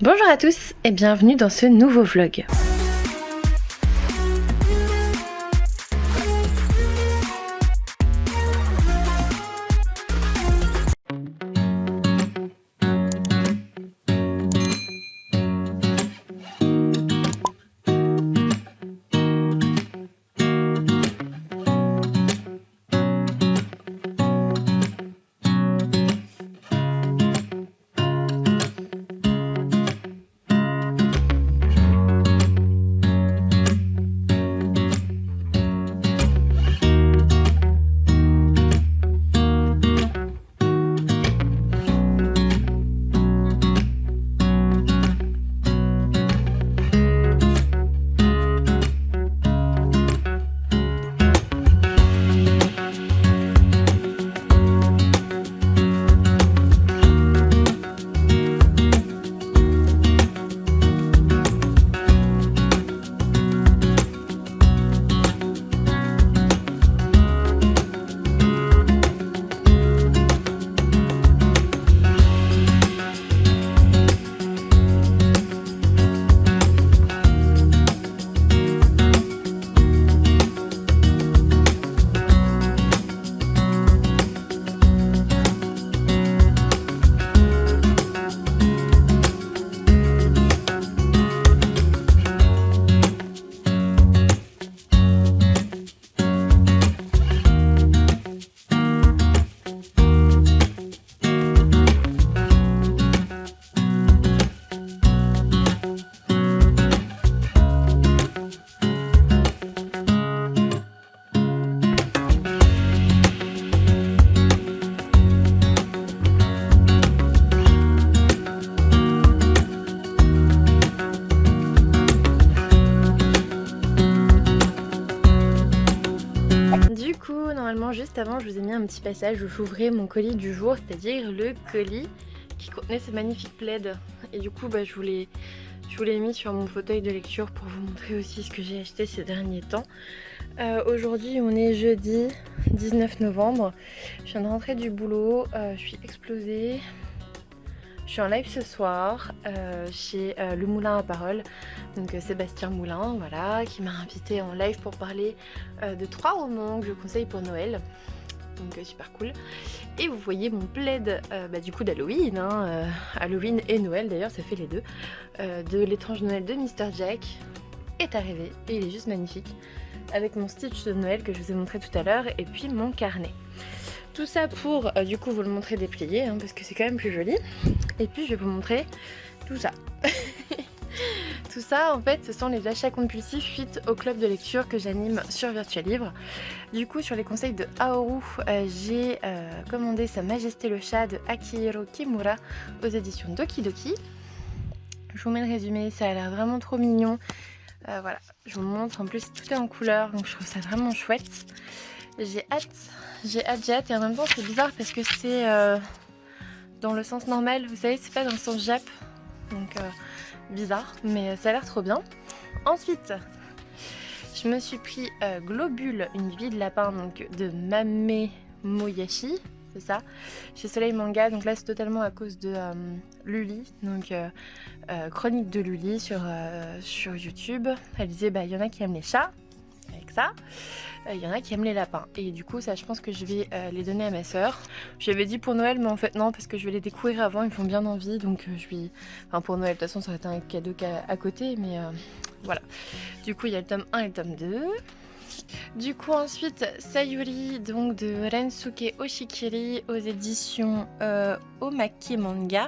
Bonjour à tous et bienvenue dans ce nouveau vlog. Du coup, normalement, juste avant, je vous ai mis un petit passage où j'ouvrais mon colis du jour, c'est-à-dire le colis qui contenait ce magnifique plaid. Et du coup, je vous l'ai mis sur mon fauteuil de lecture pour vous montrer aussi ce que j'ai acheté ces derniers temps. Aujourd'hui, on est jeudi 19 novembre. Je viens de rentrer du boulot, je suis explosée. Je suis en live ce soir chez Le Moulin à Parole, donc Sébastien Moulin, voilà, qui m'a invité en live pour parler de 3 romans que je conseille pour Noël, donc super cool. Et vous voyez mon plaid du coup d'Halloween, Halloween et Noël d'ailleurs, ça fait les deux, de L'étrange Noël de Mr. Jack est arrivé et il est juste magnifique, avec mon stitch de Noël que je vous ai montré tout à l'heure et puis mon carnet. Tout ça pour du coup vous le montrer déplié parce que c'est quand même plus joli. Et puis je vais vous montrer tout ça. Tout ça en fait ce sont les achats compulsifs suite au club de lecture que j'anime sur Virtual Livre. Du coup sur les conseils de Aoru, j'ai commandé Sa Majesté le Chat de Akihiro Kimura aux éditions Doki Doki. Je vous mets le résumé, ça a l'air vraiment trop mignon. Voilà, je vous montre, en plus tout est en couleur donc je trouve ça vraiment chouette. J'ai hâte et en même temps c'est bizarre parce que c'est dans le sens normal, vous savez, c'est pas dans le sens Jap, donc bizarre, mais ça a l'air trop bien. Ensuite, je me suis pris Globule, une vie de lapin, donc de Mame Moyashi, c'est ça, chez Soleil Manga, donc là c'est totalement à cause de Luli, donc chronique de Luli sur YouTube. Elle disait il y en a qui aiment les chats, avec ça. Il y en a qui aiment les lapins et du coup ça je pense que je vais les donner à ma soeur. Je lui avais dit pour Noël mais en fait non parce que je vais les découvrir avant, ils me font bien envie donc pour Noël de toute façon ça aurait été un cadeau à côté mais voilà. Du coup il y a le tome 1 et le tome 2. Du coup ensuite Sayuri donc de Rensuke Oshikiri aux éditions Omake Manga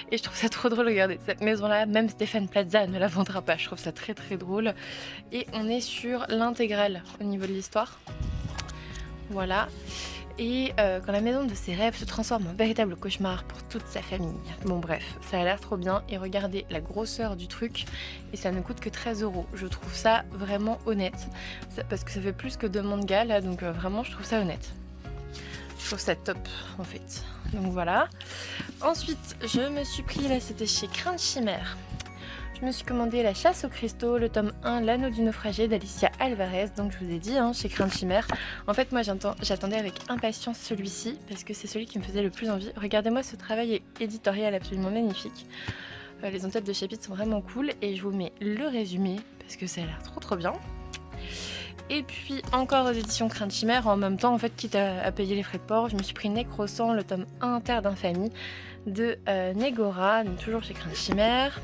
et je trouve ça trop drôle, regardez cette maison là, même Stéphane Plaza ne la vendra pas, je trouve ça très très drôle et on est sur l'intégrale au niveau de l'histoire, voilà. Et quand la maison de ses rêves se transforme en véritable cauchemar pour toute sa famille. Bon bref, ça a l'air trop bien et regardez la grosseur du truc et ça ne coûte que 13 €. Je trouve ça vraiment honnête parce que ça fait plus que 2 mangas là, donc vraiment je trouve ça honnête. Je trouve ça top en fait. Donc voilà. Ensuite je me suis pris, là c'était chez Crainte Chimère. Je me suis commandé La Chasse aux cristaux, le tome 1, L'anneau du naufragé d'Alicia Alvarez. Donc je vous ai dit, chez Crainte Chimère. En fait moi j'attendais avec impatience celui-ci parce que c'est celui qui me faisait le plus envie. Regardez-moi ce travail éditorial absolument magnifique. Les entêtes de chapitres sont vraiment cool et je vous mets le résumé parce que ça a l'air trop bien. Et puis encore aux éditions Crainte Chimère, en même temps en fait quitte à payer les frais de port, je me suis pris Nécrosang, le tome 1 Terre d'Infamie de Négora, donc toujours chez Crainte Chimère.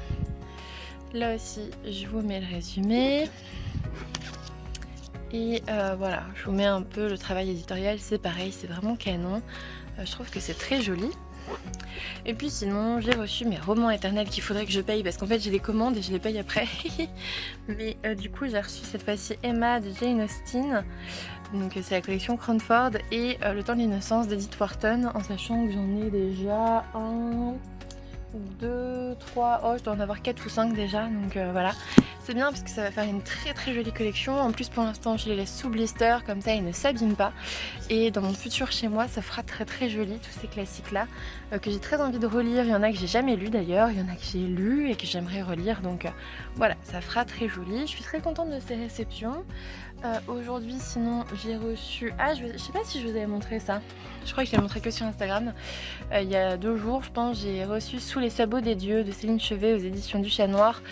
Là aussi je vous mets le résumé. Et voilà, je vous mets un peu le travail éditorial, c'est pareil, c'est vraiment canon. Je trouve que c'est très joli. Et puis sinon j'ai reçu mes romans éternels qu'il faudrait que je paye parce qu'en fait j'ai les commandes et je les paye après. Mais du coup j'ai reçu cette fois-ci Emma de Jane Austen, donc c'est la collection Cranford, et Le temps de l'innocence d'Edith Wharton, en sachant que j'en ai déjà 1, 2, 3, oh je dois en avoir 4 ou 5 déjà, donc voilà. C'est bien parce que ça va faire une très jolie collection. En plus pour l'instant je les laisse sous blister, comme ça ils ne s'abîment pas. Et dans mon futur chez moi ça fera très joli tous ces classiques là que j'ai très envie de relire. Il y en a que j'ai jamais lu d'ailleurs, il y en a que j'ai lu et que j'aimerais relire. Donc voilà, ça fera très joli. Je suis très contente de ces réceptions. Aujourd'hui sinon j'ai reçu... Ah je sais pas si je vous avais montré ça. Je crois que je l'ai montré que sur Instagram. Il y a 2 jours je pense, j'ai reçu Sous les sabots des dieux de Céline Chevet aux éditions du Chat Noir.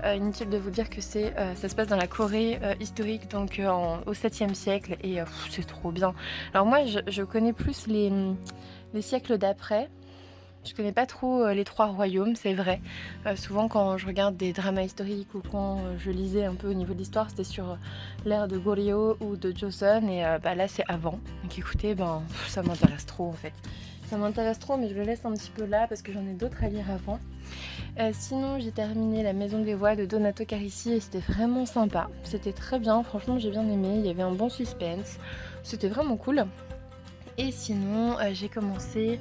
Inutile de vous dire que ça se passe dans la Corée historique, donc au 7e siècle, et c'est trop bien. Alors moi je connais plus les siècles d'après. Je connais pas trop les 3 royaumes, c'est vrai. Souvent quand je regarde des dramas historiques ou quand je lisais un peu au niveau de l'histoire, c'était sur l'ère de Goryeo ou de Joseon, et là c'est avant. Donc écoutez, ça m'intéresse trop en fait. Ça m'intéresse trop, mais je le laisse un petit peu là parce que j'en ai d'autres à lire avant. Sinon j'ai terminé La Maison des Voix de Donato Carissi et c'était vraiment sympa. C'était très bien, franchement j'ai bien aimé, il y avait un bon suspense, c'était vraiment cool. Et sinon j'ai commencé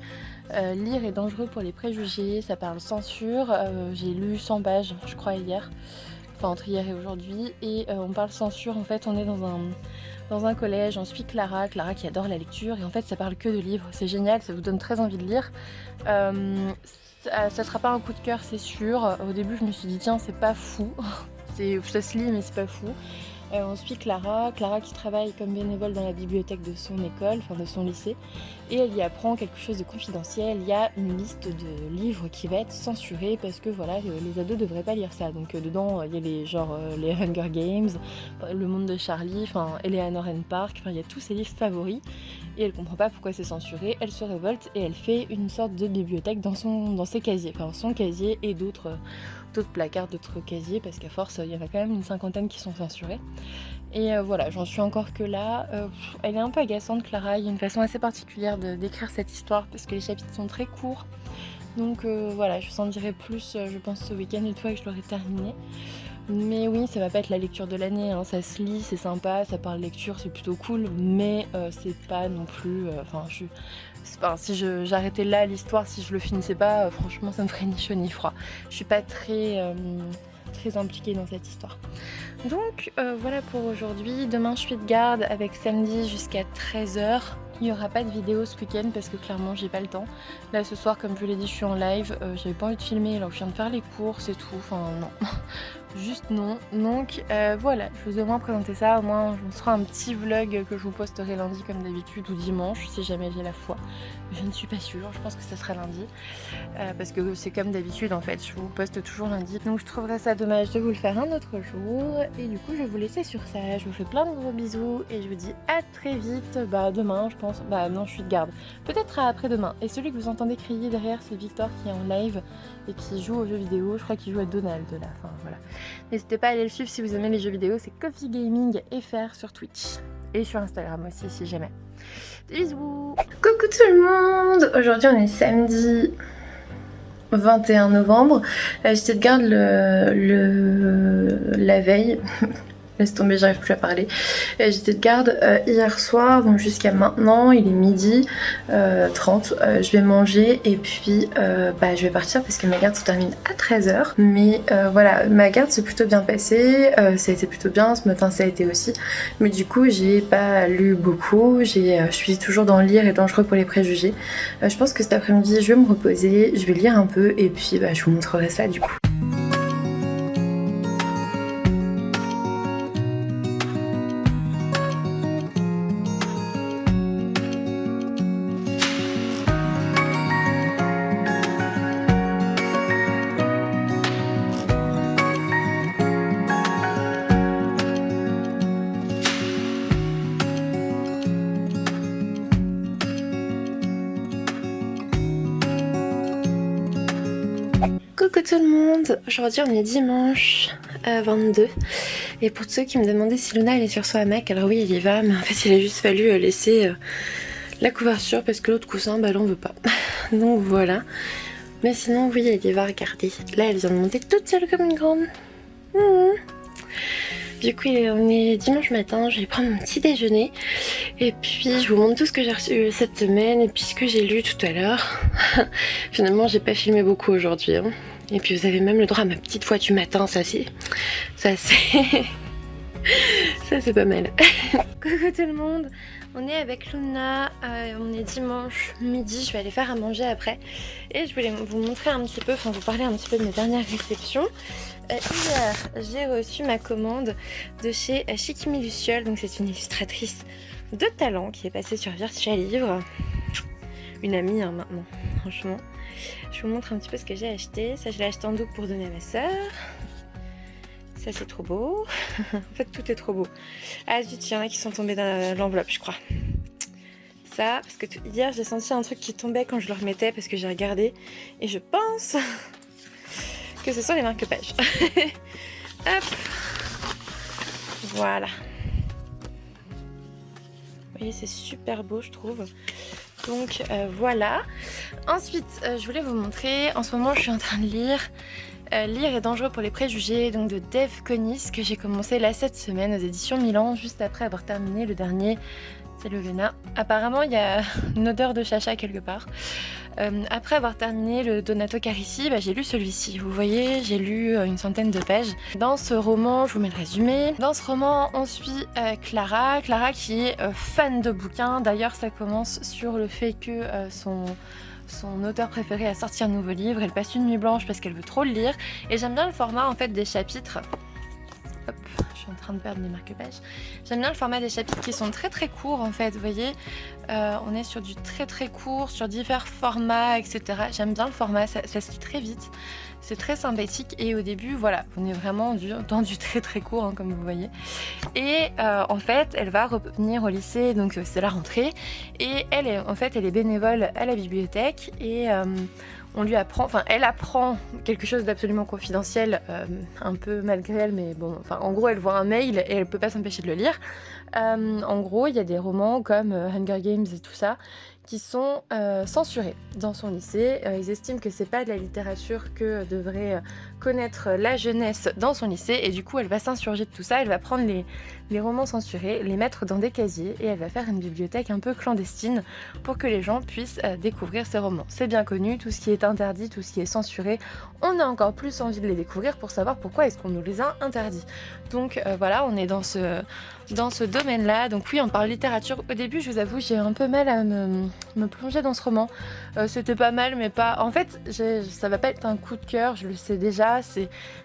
Lire est dangereux pour les préjugés, ça parle censure. J'ai lu 100 pages je crois hier, enfin entre hier et aujourd'hui, et on parle censure. En fait on est dans un collège, on suit Clara qui adore la lecture, et en fait ça parle que de livres, c'est génial, ça vous donne très envie de lire. Ça sera pas un coup de cœur c'est sûr. Au début je me suis dit tiens c'est pas fou, ça se lit mais c'est pas fou. On suit Clara qui travaille comme bénévole dans la bibliothèque de son école, enfin de son lycée, et elle y apprend quelque chose de confidentiel. Il y a une liste de livres qui va être censurée parce que voilà, les ados devraient pas lire ça. Donc dedans il y a les Hunger Games, Le Monde de Charlie, enfin Eleanor and Park, enfin il y a tous ses livres favoris, et elle comprend pas pourquoi c'est censuré. Elle se révolte et elle fait une sorte de bibliothèque dans ses casiers, enfin son casier et d'autres placards, d'autres casiers, parce qu'à force il y en a quand même une 50aine qui sont censurés. Et voilà, j'en suis encore que là. Elle est un peu agaçante Clara, il y a une façon assez particulière d'écrire cette histoire parce que les chapitres sont très courts. Donc voilà, je vous en dirai plus je pense ce week-end une fois que je l'aurai terminé. Mais oui, ça va pas être la lecture de l'année, hein. Ça se lit, c'est sympa, ça parle lecture, c'est plutôt cool, mais c'est pas non plus... si j'arrêtais là l'histoire, si je le finissais pas, franchement ça me ferait ni chaud ni froid. Je suis pas très impliquée dans cette histoire. Donc voilà pour aujourd'hui. Demain je suis de garde avec samedi jusqu'à 13h. Il n'y aura pas de vidéo ce week-end parce que clairement j'ai pas le temps. Là ce soir comme je vous l'ai dit je suis en live, j'avais pas envie de filmer alors que je viens de faire les courses et tout, enfin non. Juste non. Donc voilà, je vous ai au moins présenté ça, au moins ce sera un petit vlog que je vous posterai lundi comme d'habitude ou dimanche si jamais j'ai la foi. Je ne suis pas sûre, je pense que ça sera lundi. Parce que c'est comme d'habitude en fait, je vous poste toujours lundi. Donc je trouverais ça dommage de vous le faire un autre jour. Et du coup je vais vous laisser sur ça, je vous fais plein de gros bisous et je vous dis à très vite. Demain je pense, non je suis de garde. Peut-être à après-demain. Et celui que vous entendez crier derrière c'est Victor qui est en live et qui joue aux jeux vidéo, je crois qu'il joue à Donald là, enfin voilà. N'hésitez pas à aller le suivre si vous aimez les jeux vidéo, c'est Coffee Gaming FR sur Twitch. Et sur Instagram aussi si jamais. Des bisous. Coucou tout le monde. Aujourd'hui on est samedi 21 novembre. J'étais de garde la veille. Laisse tomber, j'arrive plus à parler. J'étais de garde hier soir, donc jusqu'à maintenant, il est midi 30. Je vais manger et puis je vais partir parce que ma garde se termine à 13h. Mais voilà, ma garde s'est plutôt bien passée, ça a été plutôt bien, ce matin ça a été aussi. Mais du coup, j'ai pas lu beaucoup, je suis toujours dans Lire est dangereux pour les préjugés. Je pense que cet après-midi, je vais me reposer, je vais lire un peu et puis je vous montrerai ça du coup. tout le monde, aujourd'hui on est dimanche 22 et pour ceux qui me demandaient si Luna elle est sur son hamac, alors oui elle y va mais en fait il a juste fallu laisser la couverture parce que l'autre coussin bah l'on veut pas. Donc voilà, mais sinon oui elle y va, regardez, là elle vient de monter toute seule comme une grande. Du coup on est dimanche matin, je vais prendre mon petit déjeuner et puis je vous montre tout ce que j'ai reçu cette semaine et puis ce que j'ai lu tout à l'heure. Finalement j'ai pas filmé beaucoup aujourd'hui hein. Et puis vous avez même le droit à ma petite voix du matin, ça c'est ça c'est pas mal. Coucou tout le monde, on est avec Luna, on est dimanche midi, je vais aller faire à manger après et je voulais vous montrer un petit peu, enfin vous parler un petit peu de mes dernières réceptions. Hier j'ai reçu ma commande de chez Shikimi Luciole, donc c'est une illustratrice de talent qui est passée sur Virtual Livre, une amie hein, maintenant, franchement. Je vous montre un petit peu ce que j'ai acheté. Ça je l'ai acheté en double pour donner à ma soeur. Ça c'est trop beau. En fait tout est trop beau. Ah zut, il y en a qui sont tombés dans l'enveloppe je crois. Ça, parce que hier j'ai senti un truc qui tombait quand je le remettais parce que j'ai regardé et je pense que ce sont les marque-pages. Hop. Voilà. Vous voyez c'est super beau je trouve. Donc voilà. Ensuite je voulais vous montrer, en ce moment je suis en train de lire Lire est dangereux pour les préjugés, donc de Dave Conis, que j'ai commencé là cette semaine aux éditions Milan, juste après avoir terminé le dernier. C'est le Lena. Apparemment il y a une odeur de chacha quelque part. Après avoir terminé le Donato Carissi, j'ai lu celui-ci. Vous voyez, j'ai lu une centaine de pages. Dans ce roman, je vous mets le résumé. Dans ce roman, on suit Clara qui est fan de bouquins. D'ailleurs, ça commence sur le fait que son auteur préféré a sorti un nouveau livre. Elle passe une nuit blanche parce qu'elle veut trop le lire. Et j'aime bien le format en fait des chapitres. Hop, je suis en train de perdre mes marque-pages. J'aime bien le format des chapitres qui sont très très courts en fait, vous voyez. On est sur du très très court, sur divers formats, etc. J'aime bien le format, ça se lit très vite. C'est très sympathique et au début, voilà, on est vraiment dans du très très court, hein, comme vous voyez. Et en fait, elle va revenir au lycée, donc c'est la rentrée. Et elle est bénévole à la bibliothèque et on lui apprend, enfin elle apprend quelque chose d'absolument confidentiel, un peu malgré elle, mais bon, enfin en gros elle voit un mail et elle peut pas s'empêcher de le lire. En gros il y a des romans comme Hunger Games et tout ça qui sont censurés dans son lycée. Ils estiment que c'est pas de la littérature que devrait connaître la jeunesse dans son lycée et du coup elle va s'insurger de tout ça, elle va prendre les romans censurés, les mettre dans des casiers et elle va faire une bibliothèque un peu clandestine pour que les gens puissent découvrir ces romans. C'est bien connu, tout ce qui est interdit, tout ce qui est censuré, on a encore plus envie de les découvrir pour savoir pourquoi est-ce qu'on nous les a interdits. Donc voilà, on est dans ce domaine-là. Donc oui, on parle littérature. Au début, je vous avoue, j'ai un peu mal à me plonger dans ce roman. C'était pas mal, mais pas... En fait, ça va pas être un coup de cœur, je le sais déjà.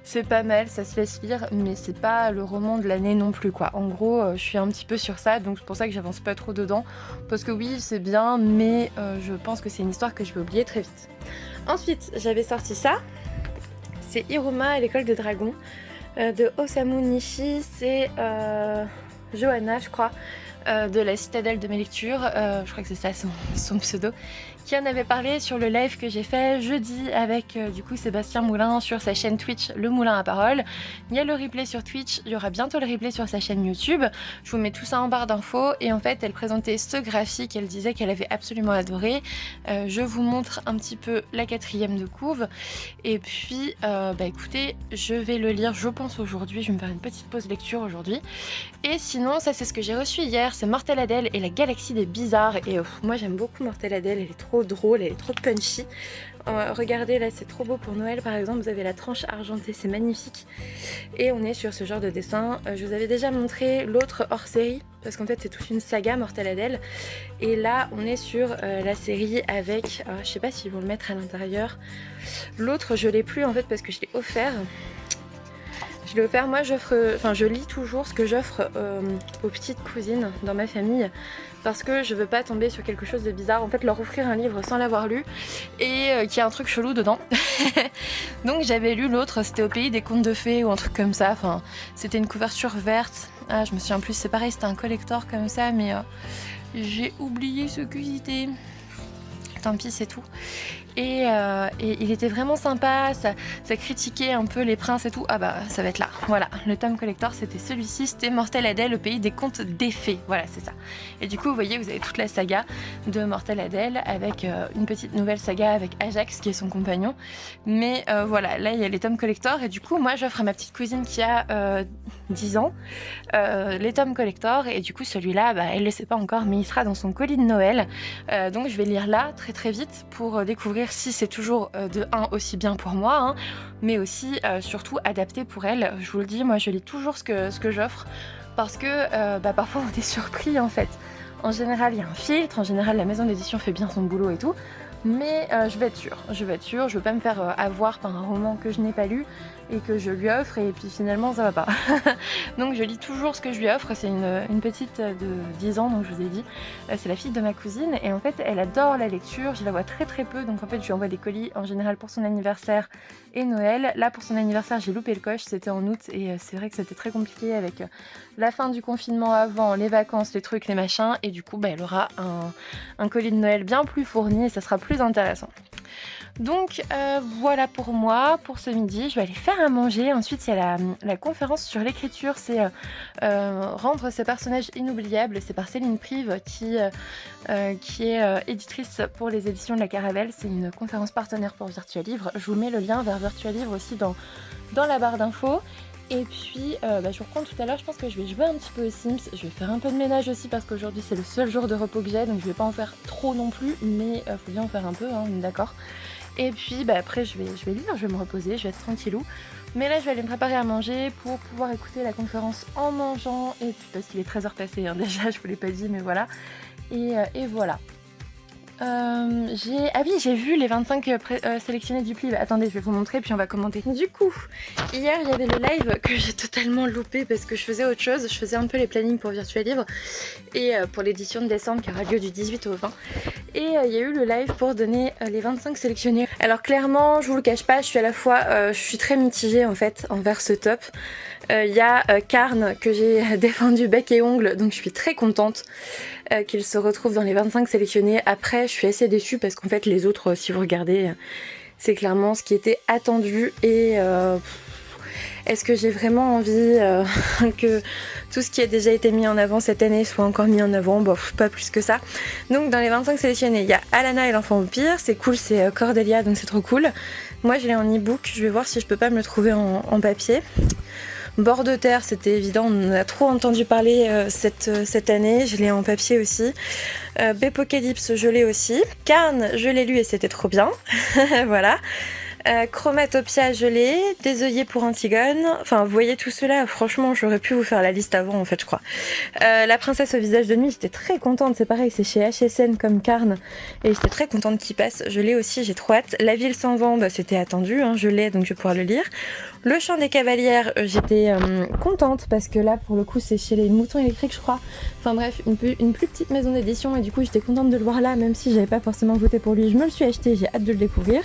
C'est pas mal, ça se laisse lire, mais c'est pas le roman de l'année non plus, quoi. En gros, je suis un petit peu sur ça, donc c'est pour ça que j'avance pas trop dedans. Parce que oui, c'est bien, mais je pense que c'est une histoire que je vais oublier très vite. Ensuite, j'avais sorti ça. C'est Iruma et l'école des dragons de Osamu Nishi. C'est Johanna, je crois, de la citadelle de mes lectures. Je crois que c'est ça son pseudo. Qui en avait parlé sur le live que j'ai fait jeudi avec du coup Sébastien Moulin sur sa chaîne Twitch Le Moulin à Parole. Il y a le replay sur Twitch, il y aura bientôt le replay sur sa chaîne YouTube. Je vous mets tout ça en barre d'infos et en fait elle présentait ce graphique, elle disait qu'elle avait absolument adoré. Je vous montre un petit peu la 4e de couve et puis écoutez, je vais le lire je pense aujourd'hui, je vais me faire une petite pause lecture aujourd'hui. Et sinon ça c'est ce que j'ai reçu hier, c'est Mortel Adèle et la galaxie des bizarres et moi j'aime beaucoup Mortel Adèle, elle est trop drôle, elle est trop punchy. Regardez là, c'est trop beau pour Noël par exemple, vous avez la tranche argentée, c'est magnifique. Et on est sur ce genre de dessin. Je vous avais déjà montré l'autre hors série, parce qu'en fait c'est toute une saga Mortel Adèle. Et là on est sur la série avec, je sais pas s'ils vont le mettre à l'intérieur. L'autre je l'ai plus en fait parce que je l'ai offert. Je l'ai offert, moi je lis toujours ce que j'offre aux petites cousines dans ma famille parce que je veux pas tomber sur quelque chose de bizarre, en fait leur offrir un livre sans l'avoir lu et qu'il y a un truc chelou dedans. Donc j'avais lu l'autre, c'était Au pays des contes de fées ou un truc comme ça, enfin c'était une couverture verte. Ah je me souviens plus, c'est pareil, c'était un collector comme ça mais j'ai oublié ce que c'était. Tant pis, c'est tout. Et il était vraiment sympa, ça critiquait un peu les princes et tout. Ah bah ça va être là, voilà, le tome collector c'était celui-ci, c'était Mortel Adèle, le pays des contes défaits, voilà c'est ça. Et du coup vous voyez, vous avez toute la saga de Mortel Adèle avec une petite nouvelle saga avec Ajax qui est son compagnon. Mais voilà, là il y a les tomes collector et du coup moi j'offre à ma petite cousine qui a 10 ans les tomes collector et du coup celui-là, bah, elle le sait pas encore mais il sera dans son colis de Noël. Donc je vais lire là très très vite pour découvrir si c'est toujours de 1 aussi bien pour moi, hein, mais aussi surtout adapté pour elle. Je vous le dis, moi je lis toujours ce que j'offre parce que bah, parfois on est surpris en fait. En général il y a un filtre, en général la maison d'édition fait bien son boulot et tout, mais je vais être sûre, je veux pas me faire avoir par un roman que je n'ai pas lu et que je lui offre et puis finalement ça va pas. Donc je lis toujours ce que je lui offre, c'est une petite de 10 ans donc je vous ai dit, c'est la fille de ma cousine et en fait elle adore la lecture, je la vois très très peu donc en fait je lui envoie des colis en général pour son anniversaire et Noël. Là pour son anniversaire j'ai loupé le coche, c'était en août et c'est vrai que c'était très compliqué avec la fin du confinement avant, les vacances, les trucs, les machins et du coup bah, elle aura un colis de Noël bien plus fourni et ça sera plus intéressant. Donc voilà pour moi, pour ce midi, je vais aller faire à manger. Ensuite il y a la conférence sur l'écriture, c'est rendre ses personnages inoubliables. C'est par Céline Prive qui est éditrice pour les éditions de la Caravelle. C'est une conférence partenaire pour Virtual Livre. Je vous mets le lien vers Virtual Livre aussi dans la barre d'infos. Et puis je vous reprends tout à l'heure, je pense que je vais jouer un petit peu aux Sims, je vais faire un peu de ménage aussi parce qu'aujourd'hui c'est le seul jour de repos que j'ai, donc je vais pas en faire trop non plus, mais faut bien en faire un peu, hein, d'accord. Et puis après je vais lire, je vais me reposer, je vais être tranquillou. Mais là je vais aller me préparer à manger pour pouvoir écouter la conférence en mangeant, et puis parce qu'il est 13h passé, hein, déjà je vous l'ai pas dit, mais voilà. Et voilà. J'ai vu les 25 sélectionnés du Pliv. Attendez, je vais vous montrer puis on va commenter. Du coup, hier il y avait le live que j'ai totalement loupé parce que je faisais autre chose. Je faisais un peu les plannings pour Virtual Livre et pour l'édition de décembre qui aura lieu du 18 au 20. Et il y a eu le live pour donner les 25 sélectionnés. Alors clairement, je vous le cache pas, je suis à la fois, je suis très mitigée en fait envers ce top. Il y a Karn que j'ai défendu bec et ongle, donc je suis très contente qu'il se retrouve dans les 25 sélectionnés. Après, je suis assez déçue parce qu'en fait les autres, si vous regardez, c'est clairement ce qui était attendu et est-ce que j'ai vraiment envie que tout ce qui a déjà été mis en avant cette année soit encore mis en avant? Bon, pas plus que ça. Donc dans les 25 sélectionnés, il y a Alana et l'enfant vampire, c'est cool, c'est Cordelia, donc c'est trop cool. Moi je l'ai en e-book, je vais voir si je peux pas me le trouver en papier. Bord de terre, c'était évident, on en a trop entendu parler cette année, je l'ai en papier aussi. Bepocalypse, je l'ai aussi. Karn, je l'ai lu et c'était trop bien. Voilà. Chromatopia, je l'ai. Des œillets pour Antigone. Enfin, vous voyez tout cela, franchement, j'aurais pu vous faire la liste avant, en fait, je crois. La princesse au visage de nuit, j'étais très contente, c'est pareil, c'est chez HSN comme Karn, et j'étais très contente qu'il passe. Je l'ai aussi, j'ai trop hâte. La ville sans vent, bah, c'était attendu, hein, je l'ai, donc je vais pouvoir le lire. Le chant des cavalières, j'étais contente, parce que là, pour le coup, c'est chez les moutons électriques, je crois. Enfin bref, une plus petite maison d'édition, et du coup, j'étais contente de le voir là, même si j'avais pas forcément voté pour lui. Je me le suis acheté, j'ai hâte de le découvrir.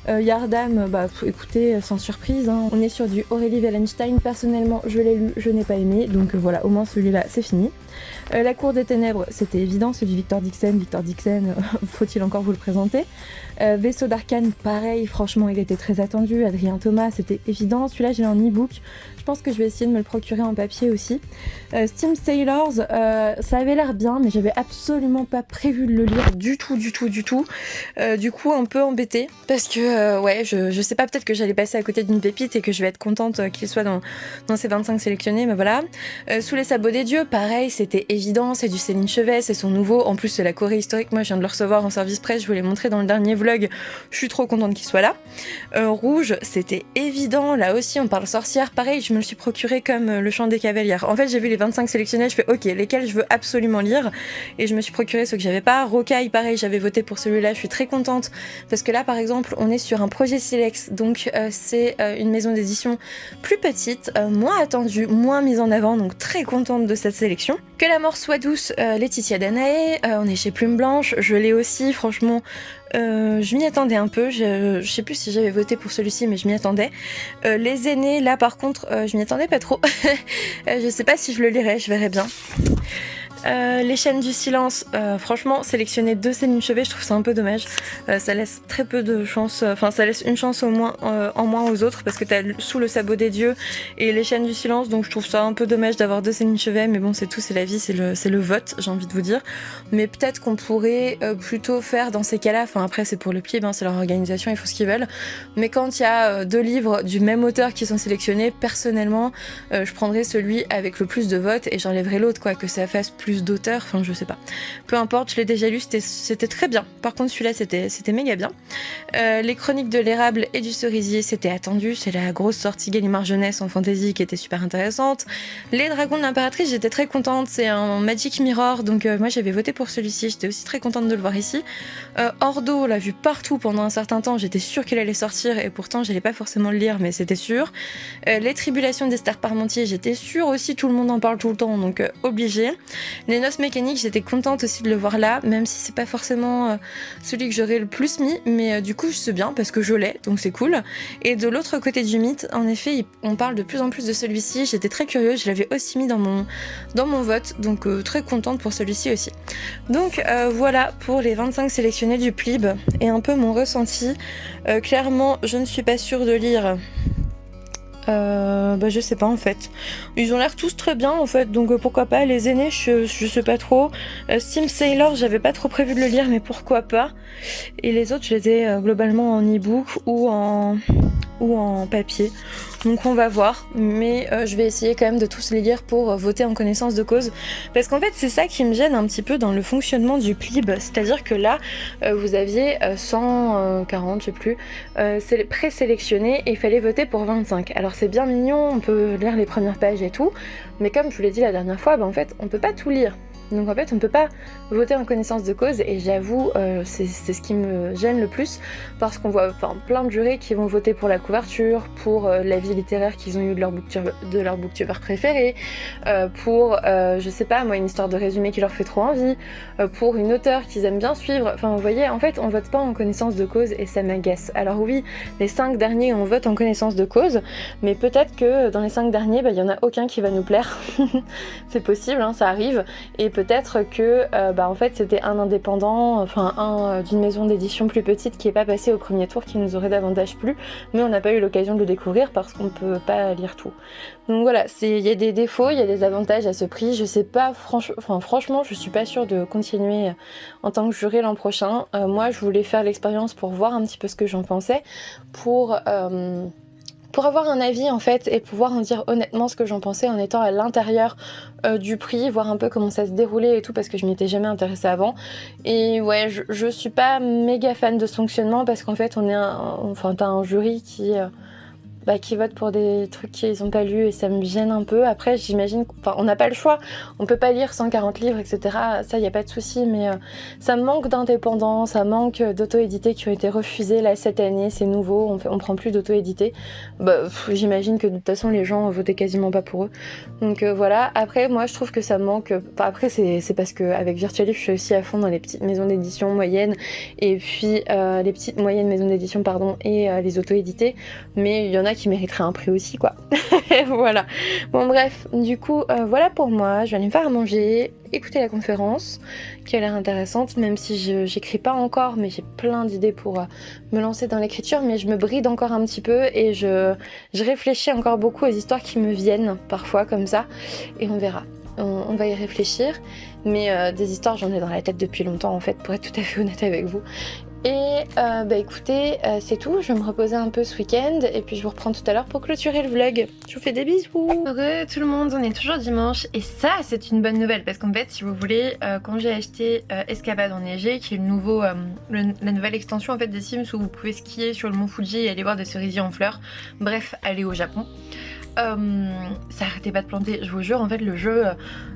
Yardam, bah écoutez, sans surprise, hein, on est sur du Aurélie Wallenstein. Personnellement, je l'ai lu, je n'ai pas aimé, donc voilà, au moins celui-là, c'est fini. La Cour des Ténèbres, c'était évident, c'est du Victor Dixon. Victor Dixon, faut-il encore vous le présenter? Vaisseau d'Arcane, pareil, franchement, il était très attendu. Adrien Thomas, c'était évident. Celui-là, j'ai en e-book. Je pense que je vais essayer de me le procurer en papier aussi. Steam Sailors, ça avait l'air bien, mais j'avais absolument pas prévu de le lire du tout. Du coup, un peu embêtée, parce que, ouais, je sais pas, peut-être que j'allais passer à côté d'une pépite et que je vais être contente qu'il soit dans ces 25 sélectionnés, mais voilà. Sous les sabots des dieux, pareil, c'était évident, c'est du Céline Chevet, c'est son nouveau. En plus, c'est la Corée historique, moi je viens de le recevoir en service presse, je vous l'ai montré dans le dernier vlog, je suis trop contente qu'il soit là. Rouge, c'était évident, là aussi on parle sorcière, pareil, je me le suis procuré comme le chant des cavalières. En fait, j'ai vu les 25 sélectionnés, je fais ok, lesquels je veux absolument lire, et je me suis procuré ceux que j'avais pas. Rocaille, pareil, j'avais voté pour celui-là, je suis très contente, parce que là par exemple, on est sur un projet Silex, donc c'est une maison d'édition plus petite, moins attendue, moins mise en avant, donc très contente de cette sélection. Que la mort soit douce, Laetitia Danae, on est chez Plume Blanche, je l'ai aussi, franchement, je m'y attendais un peu, je sais plus si j'avais voté pour celui-ci, mais je m'y attendais. Les aînés, là par contre, je m'y attendais pas trop. Je sais pas si je le lirai, je verrai bien. Les chaînes du silence, franchement, sélectionner 2 Céline Chevet, je trouve ça un peu dommage. Ça laisse très peu de chance, enfin ça laisse une chance au moins, en moins aux autres parce que t'as Sous le sabot des dieux et les chaînes du silence, donc je trouve ça un peu dommage d'avoir 2 Céline Chevet, mais bon c'est tout, c'est la vie, c'est le vote, j'ai envie de vous dire. Mais peut-être qu'on pourrait plutôt faire dans ces cas-là, enfin après c'est pour le PLIB, hein, c'est leur organisation, ils font ce qu'ils veulent, mais quand il y a 2 livres du même auteur qui sont sélectionnés, personnellement je prendrais celui avec le plus de votes et j'enlèverais l'autre, quoi, que ça fasse plus d'auteurs, enfin je sais pas. Peu importe, je l'ai déjà lu, c'était très bien. Par contre celui-là c'était méga bien. Les chroniques de l'érable et du cerisier, c'était attendu, c'est la grosse sortie Gallimard Jeunesse en fantasy qui était super intéressante. Les dragons de l'impératrice, j'étais très contente, c'est un Magic Mirror, donc moi j'avais voté pour celui-ci, j'étais aussi très contente de le voir ici. Ordo, on l'a vu partout pendant un certain temps, j'étais sûre qu'il allait sortir et pourtant j'allais pas forcément le lire, mais c'était sûr. Les tribulations d'Esther Parmentier, j'étais sûre aussi, tout le monde en parle tout le temps, donc obligé. Les noces mécaniques, j'étais contente aussi de le voir là, même si c'est pas forcément celui que j'aurais le plus mis, mais du coup je sais bien parce que je l'ai, donc c'est cool. Et de l'autre côté du mythe, en effet, on parle de plus en plus de celui-ci, j'étais très curieuse, je l'avais aussi mis dans mon vote, donc très contente pour celui-ci aussi. Donc voilà pour les 25 sélectionnés du PLIB et un peu mon ressenti. Clairement, je ne suis pas sûre de lire. Je sais pas en fait. Ils ont l'air tous très bien en fait, donc pourquoi pas. Les aînés, je sais pas trop. Steam Sailor, j'avais pas trop prévu de le lire, mais pourquoi pas. Et les autres, je les ai globalement en e-book ou en papier. Donc on va voir, mais je vais essayer quand même de tous les lire pour voter en connaissance de cause. Parce qu'en fait, c'est ça qui me gêne un petit peu dans le fonctionnement du PLIB. C'est-à-dire que là, vous aviez 140, je sais plus, présélectionnés et il fallait voter pour 25. Alors c'est bien mignon, on peut lire les premières pages et tout, mais comme je vous l'ai dit la dernière fois, en fait, on peut pas tout lire. Donc en fait, on ne peut pas voter en connaissance de cause et j'avoue, c'est ce qui me gêne le plus parce qu'on voit plein de jurés qui vont voter pour la couverture, pour l'avis littéraire qu'ils ont eu de leur booktuber préféré, pour, je sais pas moi, une histoire de résumé qui leur fait trop envie, pour une auteure qu'ils aiment bien suivre. Enfin, vous voyez, en fait, on vote pas en connaissance de cause et ça m'agace. Alors oui, les 5 derniers, on vote en connaissance de cause, mais peut-être que dans les 5 derniers, il y en a aucun qui va nous plaire. C'est possible, hein, ça arrive. Et peut-être que en fait c'était un indépendant, d'une maison d'édition plus petite qui est pas passé au premier tour qui nous aurait davantage plu, mais on n'a pas eu l'occasion de le découvrir parce qu'on peut pas lire tout. Donc voilà, il y a des défauts, il y a des avantages à ce prix. Je sais pas, franchement, je suis pas sûre de continuer en tant que juré l'an prochain. Moi, je voulais faire l'expérience pour voir un petit peu ce que j'en pensais, pour avoir un avis en fait et pouvoir en dire honnêtement ce que j'en pensais en étant à l'intérieur du prix, voir un peu comment ça se déroulait et tout parce que je m'y étais jamais intéressée avant. Et ouais, je suis pas méga fan de ce fonctionnement parce qu'en fait t'as un jury qui votent pour des trucs qu'ils ont pas lus et ça me gêne un peu. Après, j'imagine on n'a pas le choix, on peut pas lire 140 livres, etc. Ça, y a pas de souci, mais ça manque d'indépendance, ça manque d'auto-édité qui ont été refusés là cette année, c'est nouveau, on prend plus d'auto-édité. J'imagine que de toute façon, les gens votaient quasiment pas pour eux. Donc voilà, après, moi, je trouve que ça manque... après, c'est parce qu'avec Virtualif, je suis aussi à fond dans les petites maisons d'édition moyennes, et puis les petites moyennes maisons d'édition, pardon, et les auto-édités, mais il y en a qui mériterait un prix aussi, quoi. Voilà. Bon, bref, du coup, voilà pour moi. Je vais aller me faire à manger, écouter la conférence, qui a l'air intéressante, même si j'écris pas encore, mais j'ai plein d'idées pour me lancer dans l'écriture, mais je me bride encore un petit peu et je réfléchis encore beaucoup aux histoires qui me viennent, parfois, comme ça, et on verra. On va y réfléchir, mais des histoires, j'en ai dans la tête depuis longtemps, en fait, pour être tout à fait honnête avec vous. Et écoutez, c'est tout, je vais me reposer un peu ce week-end et puis je vous reprends tout à l'heure pour clôturer le vlog. Je vous fais des bisous. Heureux tout le monde, on est toujours dimanche et ça c'est une bonne nouvelle parce qu'en fait si vous voulez, quand j'ai acheté Escapade enneigée qui est la nouvelle extension en fait des Sims où vous pouvez skier sur le mont Fuji et aller voir des cerisiers en fleurs, bref aller au Japon. Ça arrêtait pas de planter, je vous jure, en fait le jeu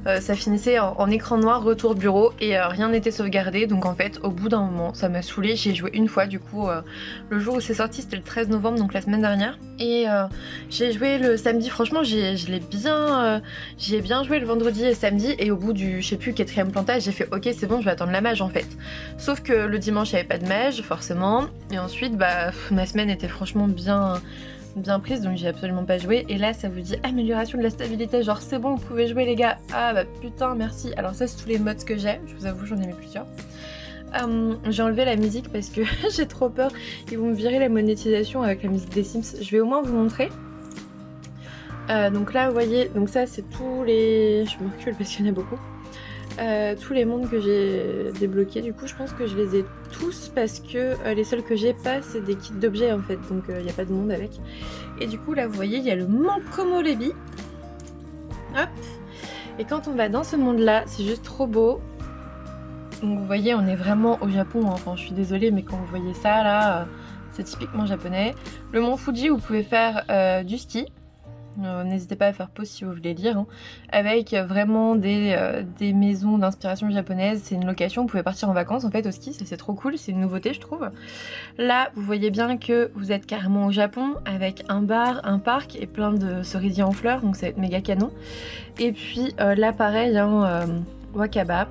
ça finissait en écran noir, retour bureau et rien n'était sauvegardé, donc en fait au bout d'un moment ça m'a saoulée, j'ai joué une fois du coup, le jour où c'est sorti c'était le 13 novembre donc la semaine dernière et j'ai joué le samedi, franchement j'y ai bien joué le vendredi et samedi et au bout du je sais plus 4e plantage j'ai fait ok c'est bon je vais attendre la mage en fait, sauf que le dimanche il n'y avait pas de mage forcément et ensuite ma semaine était franchement bien prise, donc j'ai absolument pas joué. Et là ça vous dit amélioration de la stabilité, genre c'est bon, vous pouvez jouer les gars. Ah bah putain merci. Alors ça c'est tous les mods que j'ai, je vous avoue j'en ai mis plusieurs. J'ai enlevé la musique parce que j'ai trop peur, ils vont me virer la monétisation avec la musique des Sims. Je vais au moins vous montrer. Donc là vous voyez, donc ça c'est tous les... Je me recule parce qu'il y en a beaucoup. Tous les mondes que j'ai débloqués, du coup je pense que je les ai tous parce que les seuls que j'ai pas c'est des kits d'objets en fait, donc il n'y a pas de monde avec. Et du coup là vous voyez il y a le mont Komorebi. Hop. Et quand on va dans ce monde là c'est juste trop beau. Donc vous voyez on est vraiment au Japon, hein. Enfin je suis désolée mais quand vous voyez ça là c'est typiquement japonais. Le mont Fuji vous pouvez faire du ski. N'hésitez pas à faire pause si vous voulez lire, hein. Avec vraiment des maisons d'inspiration japonaise. C'est une location, vous pouvez partir en vacances en fait au ski, c'est trop cool, c'est une nouveauté je trouve. Là vous voyez bien que vous êtes carrément au Japon avec un bar, un parc et plein de cerisiers en fleurs, donc ça va être méga canon. Et puis là pareil, hein, Wakaba,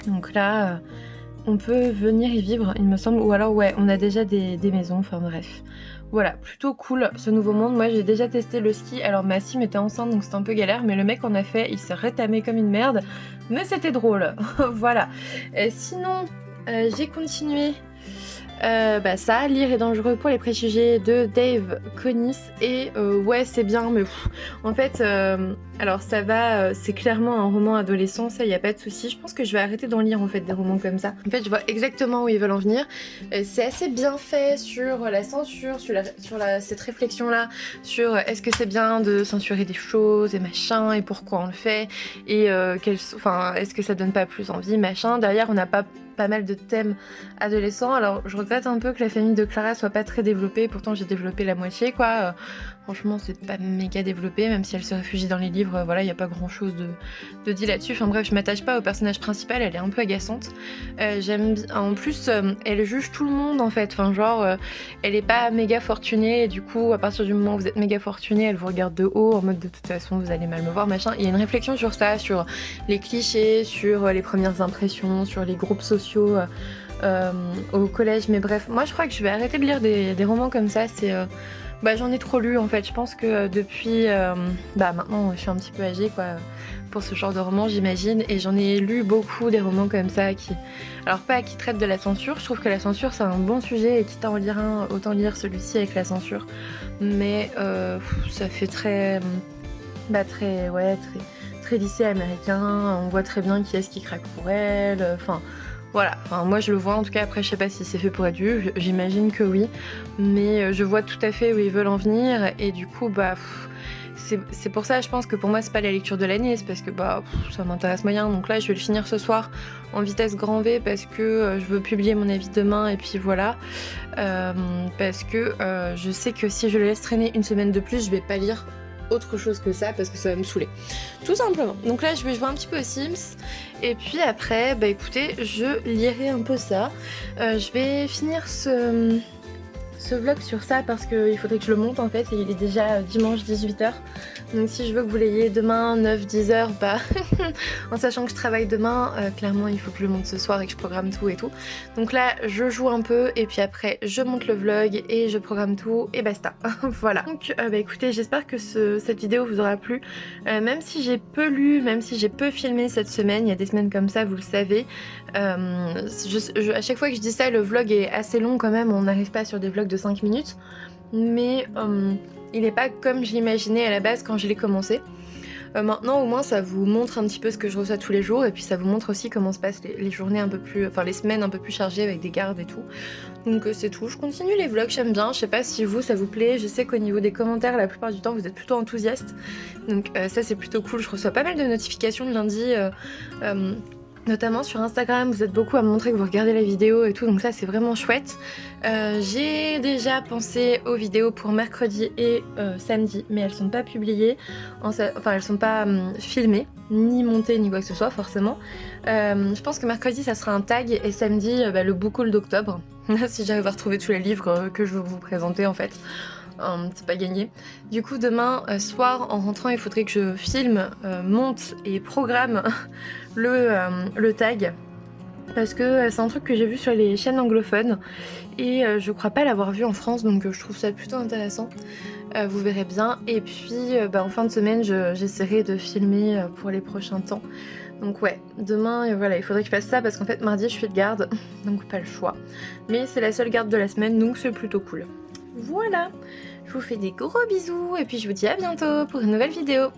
donc là on peut venir y vivre il me semble, ou alors ouais on a déjà des maisons, enfin bref. Voilà, plutôt cool ce nouveau monde. Moi j'ai déjà testé le ski, alors ma sim était enceinte donc c'était un peu galère, mais le mec en a fait, il s'est rétamé comme une merde, mais c'était drôle. Voilà. Sinon j'ai continué ça, lire est dangereux pour les préjugés de Dave Connis, et ouais c'est bien mais en fait alors ça va, c'est clairement un roman adolescent, ça y a pas de souci. Je pense que je vais arrêter d'en lire en fait des romans comme ça. En fait je vois exactement où ils veulent en venir. C'est assez bien fait sur la censure, sur cette réflexion là sur est-ce que c'est bien de censurer des choses et machin, et pourquoi on le fait, et est-ce que ça donne pas plus envie machin. Derrière on n'a pas mal de thèmes adolescents. Alors je regrette un peu que la famille de Clara soit pas très développée, pourtant j'ai développé la moitié quoi. Franchement c'est pas méga développé, même si elle se réfugie dans les livres, voilà, il n'y a pas grand chose de dit là-dessus. Enfin bref, je m'attache pas au personnage principal, elle est un peu agaçante. J'aime bien, en plus elle juge tout le monde en fait, enfin genre elle est pas méga fortunée, et du coup à partir du moment où vous êtes méga fortuné, elle vous regarde de haut en mode de toute façon vous allez mal me voir machin. Il y a une réflexion sur ça, sur les clichés, sur les premières impressions, sur les groupes sociaux au collège, mais bref, moi je crois que je vais arrêter de lire des romans comme ça. C'est j'en ai trop lu en fait. Je pense que depuis maintenant je suis un petit peu âgée quoi pour ce genre de roman j'imagine, et j'en ai lu beaucoup des romans comme ça qui traitent de la censure. Je trouve que la censure c'est un bon sujet, et quitte à en lire un, autant lire celui-ci avec la censure, mais ça fait très lycée américain. On voit très bien qui est-ce qui craque pour elle, voilà, moi je le vois en tout cas. Après je sais pas si c'est fait pour être vu, j'imagine que oui, mais je vois tout à fait où ils veulent en venir, et du coup c'est pour ça je pense que pour moi c'est pas la lecture de l'année, c'est parce que ça m'intéresse moyen. Donc là je vais le finir ce soir en vitesse grand V parce que je veux publier mon avis demain, et puis voilà, parce que je sais que si je le laisse traîner une semaine de plus je vais pas lire autre chose que ça parce que ça va me saouler tout simplement. Donc là je vais jouer un petit peu aux Sims, et puis après écoutez je lirai un peu ça. Je vais finir ce vlog sur ça parce qu'il faudrait que je le monte en fait, et il est déjà dimanche 18h, donc si je veux que vous l'ayez demain 9-10h, en sachant que je travaille demain, clairement il faut que je le monte ce soir et que je programme tout et tout. Donc là je joue un peu, et puis après je monte le vlog et je programme tout, et basta. Voilà. Donc écoutez, j'espère que cette vidéo vous aura plu, même si j'ai peu lu, même si j'ai peu filmé cette semaine. Il y a des semaines comme ça, vous le savez. À chaque fois que je dis ça, le vlog est assez long quand même, on n'arrive pas sur des vlogs de 5 minutes, mais il n'est pas comme je l'imaginais à la base quand je l'ai commencé. Maintenant au moins ça vous montre un petit peu ce que je reçois tous les jours, et puis ça vous montre aussi comment se passent les journées un peu plus, les semaines un peu plus chargées avec des gardes et tout. Donc c'est tout, je continue les vlogs, j'aime bien. Je sais pas si vous ça vous plaît, je sais qu'au niveau des commentaires la plupart du temps vous êtes plutôt enthousiastes, donc ça c'est plutôt cool. Je reçois pas mal de notifications le lundi, notamment sur Instagram, vous êtes beaucoup à me montrer que vous regardez la vidéo et tout, donc ça c'est vraiment chouette. J'ai déjà pensé aux vidéos pour mercredi et samedi, mais elles sont pas publiées, elles sont pas filmées, ni montées, ni quoi que ce soit forcément. Je pense que mercredi ça sera un tag, et samedi le book haul d'octobre, si j'arrive à retrouver tous les livres que je veux vous présenter en fait. C'est pas gagné. Du coup demain soir en rentrant il faudrait que je filme, monte et programme le tag. parce que c'est un truc que j'ai vu sur les chaînes anglophones et je crois pas l'avoir vu en France, donc je trouve ça plutôt intéressant. Vous verrez bien. Et puis en fin de semaine j'essaierai de filmer pour les prochains temps. Donc ouais, demain voilà, il faudrait que je fasse ça parce qu'en fait mardi je suis de garde, donc pas le choix. Mais c'est la seule garde de la semaine, donc c'est plutôt cool. Voilà, je vous fais des gros bisous et puis je vous dis à bientôt pour une nouvelle vidéo.